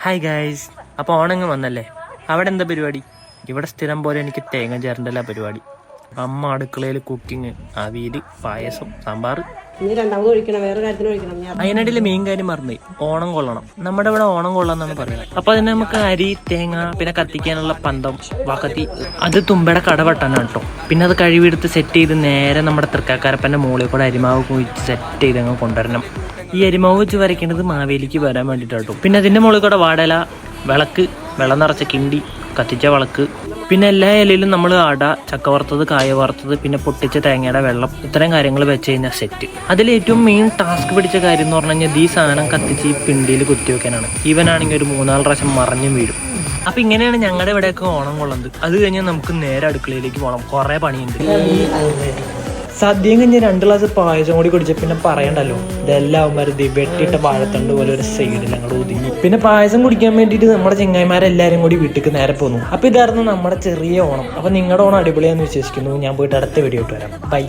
Hi guys, അപ്പോൾ ഓണങ്ങ് വന്നല്ലേ. അവിടെ എന്താ പരിപാടി? ഇവിടെ സ്ഥിരം പോലെ എനിക്ക് തേങ്ങ ചേരണ്ടല്ല പരിപാടി. അമ്മ അടുക്കളയിൽ കുക്കിങ്, അവിയൽ, പായസം, സാമ്പാർ. അതിനിടയിൽ മെയിൻ കാര്യം മറന്നു, ഓണം കൊള്ളണം. നമ്മുടെ ഇവിടെ ഓണം കൊള്ളാന്നാണ് പറയുന്നത്. അപ്പൊ അതിന് നമുക്ക് അരി, തേങ്ങ, പിന്നെ കത്തിക്കാനുള്ള പന്തം, വകത്തി, അത് തുമ്പയുടെ കടവട്ടാനാണ് കേട്ടോ. പിന്നെ അത് കഴിവെടുത്ത് സെറ്റ് ചെയ്ത് നേരെ നമ്മുടെ തൃക്കാക്കാരപ്പൻ്റെ മുകളിൽ കൂടെ അരിമാവ് കുഴിച്ച് സെറ്റ് ചെയ്ത് അങ്ങ് കൊണ്ടുവരണം. ഈ അരിമാവ് വെച്ച് വരയ്ക്കേണ്ടത് മാവേലിക്ക് വരാൻ വേണ്ടിയിട്ടോ. പിന്നെ അതിൻ്റെ മുകളിൽ കൂടെ വാടല, വിളക്ക്, വെള്ളം നിറച്ച കിണ്ടി, കത്തിച്ച വിളക്ക്, പിന്നെ എല്ലാ ഇലയിലും നമ്മൾ അട, ചക്ക വറുത്തത്, കായ വറുത്തത്, പിന്നെ പൊട്ടിച്ച തേങ്ങയുടെ വെള്ളം, ഇത്തരം കാര്യങ്ങൾ വെച്ച് കഴിഞ്ഞാൽ സെറ്റ്. അതിൽ ഏറ്റവും മെയിൻ ടാസ്ക് പിടിച്ച കാര്യം എന്ന് പറഞ്ഞു കഴിഞ്ഞാൽ ഈ സാധനം കത്തിച്ച് ഈ പിണ്ടിയിൽ കുത്തിവെക്കാനാണ്. ഇവനാണെങ്കിൽ ഒരു 3-4 പ്രാവശ്യം മറിഞ്ഞും വീഴും. അപ്പം ഇങ്ങനെയാണ് ഞങ്ങളുടെ ഇവിടെയൊക്കെ ഓണം കൊള്ളുന്നത്. അത് കഴിഞ്ഞാൽ നമുക്ക് നേരെ അടുക്കളയിലേക്ക് പോകണം. കുറേ പണിയുണ്ട്. സദ്യയും കഴിഞ്ഞ് 2 ഗ്ലാസ് പായസം കൂടി കുടിച്ച പിന്നെ പറയണ്ടല്ലോ. ഇതെല്ലാം വെട്ടിയിട്ട വാഴത്തണ്ട് പോലെ ഒരു സൈഡിൽ അങ്ങോട്ട് ഒതുങ്ങി. പിന്നെ പായസം കുടിക്കാൻ വേണ്ടിയിട്ട് നമ്മുടെ ചെങ്ങായിമാരെല്ലാവരും കൂടി വീട്ടിലേക്ക് നേരെ പോന്നു. അപ്പോൾ ഇതായിരുന്നു നമ്മുടെ ചെറിയ ഓണം. അപ്പോൾ നിങ്ങളുടെ ഓണം അടിപൊളിയാന്ന് വിശ്വസിക്കുന്നു. ഞാൻ പോയിട്ട് അടുത്ത വീഡിയോ ഇട്ട് വരാം. ബൈ.